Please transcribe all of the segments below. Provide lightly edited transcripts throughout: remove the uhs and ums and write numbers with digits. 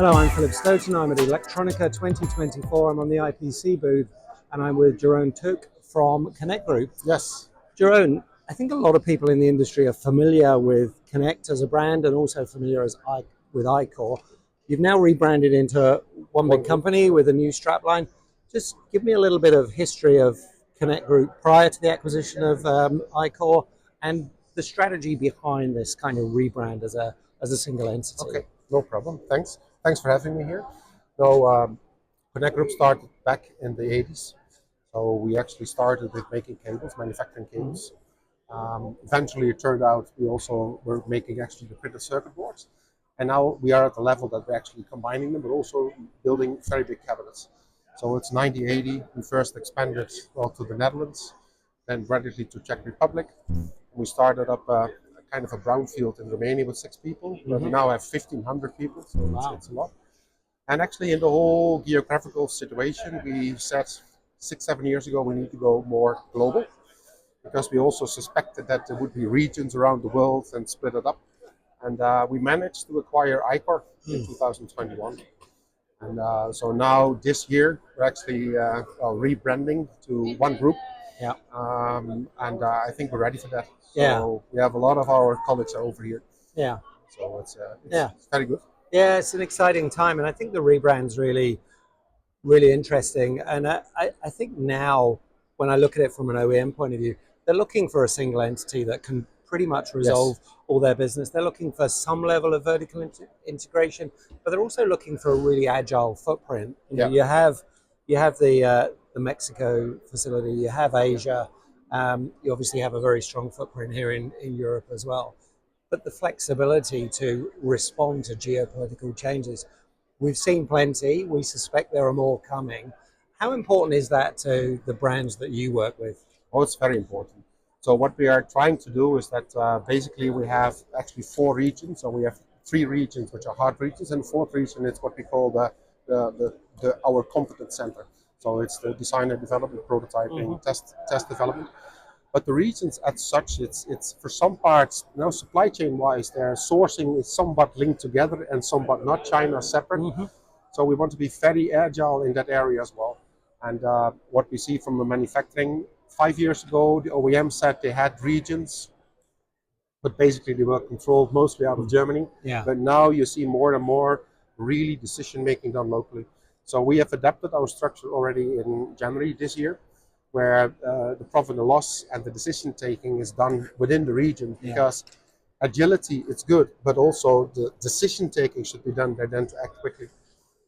Hello, I'm Philip Stoughton. I'm at Electronica 2024. I'm on the IPC booth and I'm with Jeroen Tuik from Connect Group. Yes. Jeroen, I think a lot of people in the industry are familiar with Connect as a brand and also familiar with iCore. You've now rebranded into one big company with a new strapline. Just give me a little bit of history of Connect Group prior to the acquisition of iCore and the strategy behind this kind of rebrand as a single entity. Okay, no problem. Thanks for having me here. So, Connect Group started back in the 80s. So we actually started with making cables, manufacturing cables. Eventually, it turned out we also were making actually the printed circuit boards. And now we are at the level that we're actually combining them, but also building very big cabinets. So it's 1980. We first expanded to the Netherlands, then gradually to Czech Republic. We started up kind of a brownfield in Romania with 6 people, where we now have 1,500 people, so it's a lot. And actually, in the whole geographical situation, we said 6-7 years ago we need to go more global, because we also suspected that there would be regions around the world and split it up. And we managed to acquire iCore in 2021. And so now this year we're actually rebranding to one group. Yeah. And I think we're ready for that. So Yeah. we have a lot of our colleagues are over here. Yeah. So it's very good. Yeah, it's an exciting time, and I think the rebrand's really interesting. And I think now, when I look at it from an OEM point of view, they're looking for a single entity that can pretty much resolve all their business. They're looking for some level of vertical integration, but they're also looking for a really agile footprint. You have the Mexico facility, you have Asia, you obviously have a very strong footprint here in Europe as well. But the flexibility to respond to geopolitical changes, we've seen plenty. We suspect there are more coming. How important is that to the brands that you work with? Oh, it's very important. So what we are trying to do is that basically we have actually 4 regions. So we have 3 regions which are hard regions, and the 4th region is what we call our competence center. So it's the design and development, prototyping, test development. But the regions as such, it's for some parts, supply chain wise, their sourcing is somewhat linked together and somewhat not. China is separate. So we want to be very agile in that area as well. And what we see from the manufacturing, 5 years ago, the OEM said they had regions, but basically they were controlled mostly out of Germany. Yeah. But now you see more and more really decision making done locally. So we have adapted our structure already in January this year, where the profit and loss and the decision taking is done within the region, because agility is good, but also the decision taking should be done by them to act quickly.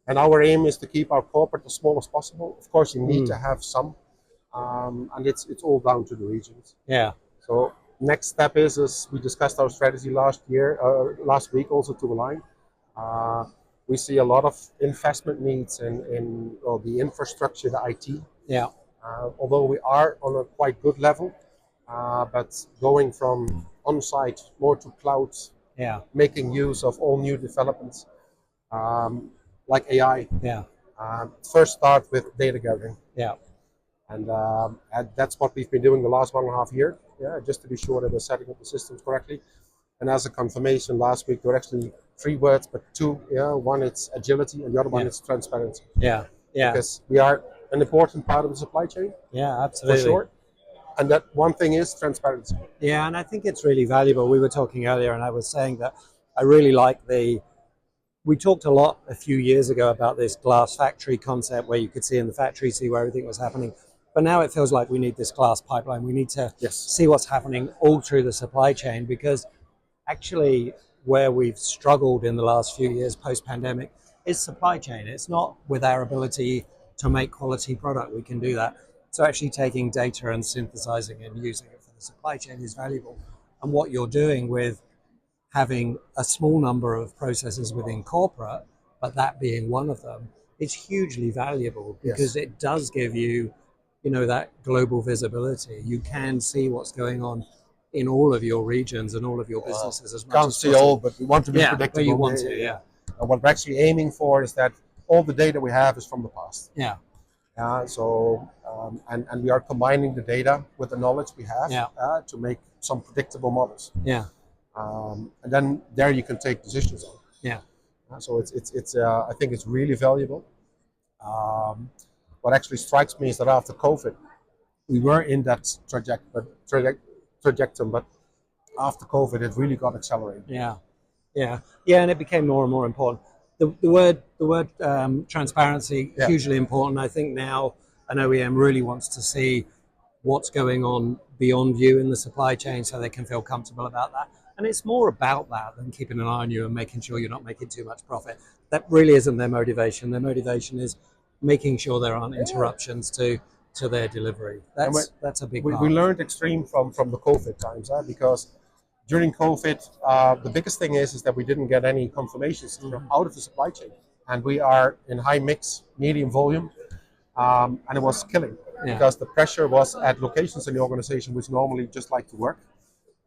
And our aim is to keep our corporate as small as possible. Of course, you need to have some, and it's all down to the regions. Yeah. So next step is we discussed our strategy last week also to align. We see a lot of investment needs in the infrastructure, the IT. Yeah. Although we are on a quite good level, but going from on-site more to cloud, making use of all new developments like AI. Yeah. First start with data gathering. Yeah. And that's what we've been doing the last 1.5 years, just to be sure that we're setting up the systems correctly. And as a confirmation, last week there were actually 3 words, but 2. One it's agility, and the other one is transparency. Yeah. Yeah. Because we are an important part of the supply chain. Yeah, absolutely. For sure. And that one thing is transparency. Yeah, and I think it's really valuable. We were talking earlier, and I was saying that I really like we talked a lot a few years ago about this glass factory concept, where you could see in the factory, see where everything was happening. But now it feels like we need this glass pipeline. We need to see what's happening all through the supply chain, because actually where we've struggled in the last few years post-pandemic is supply chain. It's not with our ability to make quality product we can do that. So actually taking data and synthesizing and using it for the supply chain is valuable. And what you're doing with having a small number of processes within corporate, but that being one of them, it's hugely valuable, because it does give you, that global visibility. You can see what's going on in all of your regions and all of your businesses as much Can't as see possible. all, but we want to be predictable. But you want to, And what we're actually aiming for is that all the data we have is from the past. Yeah. So we are combining the data with the knowledge we have to make some predictable models. Yeah. And then there you can take decisions on. Yeah. So I think it's really valuable. What actually strikes me is that after COVID, we were in that trajectory, but after COVID, it really got accelerated. Yeah, yeah, and it became more and more important. The word transparency, Yeah. hugely important. I think now an OEM really wants to see what's going on beyond you in the supply chain, so they can feel comfortable about that. And it's more about that than keeping an eye on you and making sure you're not making too much profit. That really isn't their motivation. Their motivation is making sure there aren't interruptions to their delivery. That's a big part. We learned extreme from the COVID times, because during COVID, the biggest thing is that we didn't get any confirmations out of the supply chain, and we are in high mix, medium volume, and it was killing because the pressure was at locations in the organization which normally just like to work,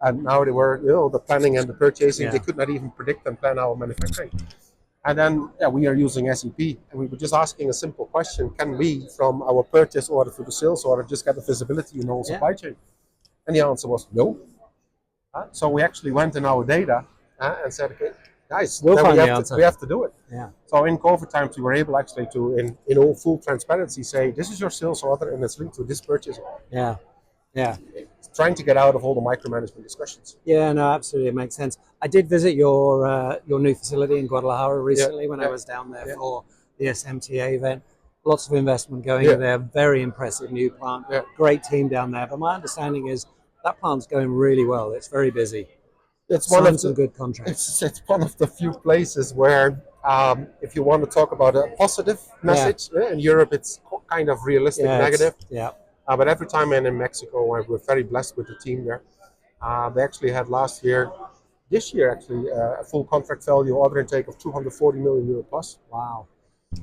and now they were, the planning and the purchasing, they could not even predict and plan our manufacturing. And then we are using SAP, and we were just asking a simple question: can we, from our purchase order to the sales order, just get the visibility in the whole supply chain? And the answer was no. So we actually went in our data and said, okay, guys, we have to do it. Yeah. So in COVID times, we were able actually to, in all full transparency, say, this is your sales order and it's linked to this purchase order. Yeah. Yeah. Trying to get out of all the micromanagement discussions. Yeah, no, absolutely, it makes sense. I did visit your new facility in Guadalajara recently when I was down there for the SMTA event. Lots of investment going in there. Very impressive new plant. Great team down there. But my understanding is that plant's going really well. It's very busy. It's one of some good contracts. It's one of the few places where, if you want to talk about a positive message, in Europe it's kind of realistic negative. But every time I'm in Mexico, we're very blessed with the team there. They actually had this year actually, a full contract value order intake of 240 million euro plus. Wow.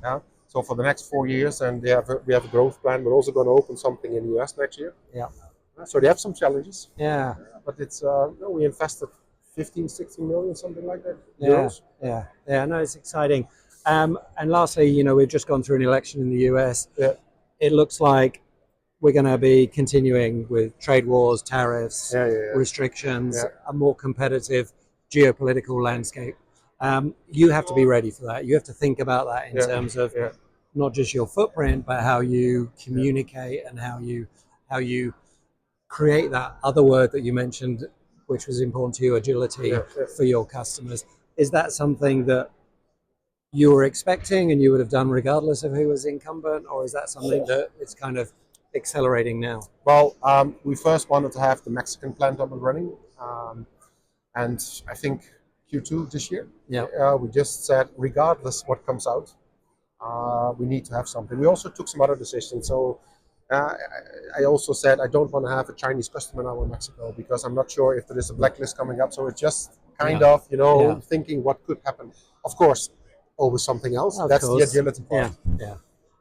Yeah. So for the next 4 years, and we have a growth plan. We're also going to open something in the US next year. Yeah. So they have some challenges. Yeah. But it's we invested 15, 16 million, something like that. Euros. Yeah. No, it's exciting. And lastly, we've just gone through an election in the US. Yeah. It looks like we're going to be continuing with trade wars, tariffs, restrictions, a more competitive geopolitical landscape. You have to be ready for that. You have to think about that in terms of not just your footprint, but how you communicate and how you create that other word that you mentioned, which was important to you, agility for your customers. Is that something that you were expecting and you would have done regardless of who was incumbent, or is that something that it's kind of accelerating now? Well, we first wanted to have the Mexican plant up and running, and I think Q2 this year. We just said, regardless what comes out, we need to have something. We also took some other decisions. So I also said I don't want to have a Chinese customer now in Mexico because I'm not sure if there is a blacklist coming up. So it's just kind of thinking what could happen. Of course, always something else. That's the agility part.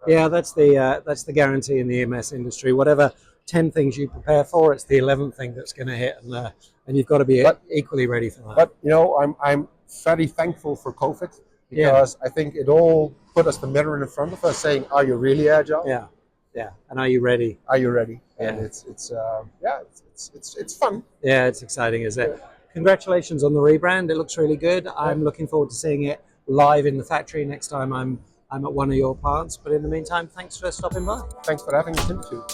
Yeah, that's the guarantee in the EMS industry. Whatever 10 things you prepare for, it's the 11th thing that's going to hit, and you've got to be equally ready for that. But I'm very thankful for COVID because I think it all put us the mirror in front of us, saying, "Are you really agile?" Yeah. And are you ready? Are you ready? And it's fun. Yeah, it's exciting, isn't it? Congratulations on the rebrand. It looks really good. I'm looking forward to seeing it live in the factory next time I'm at one of your plants. But in the meantime, thanks for stopping by. Thanks for having me, Tim, too.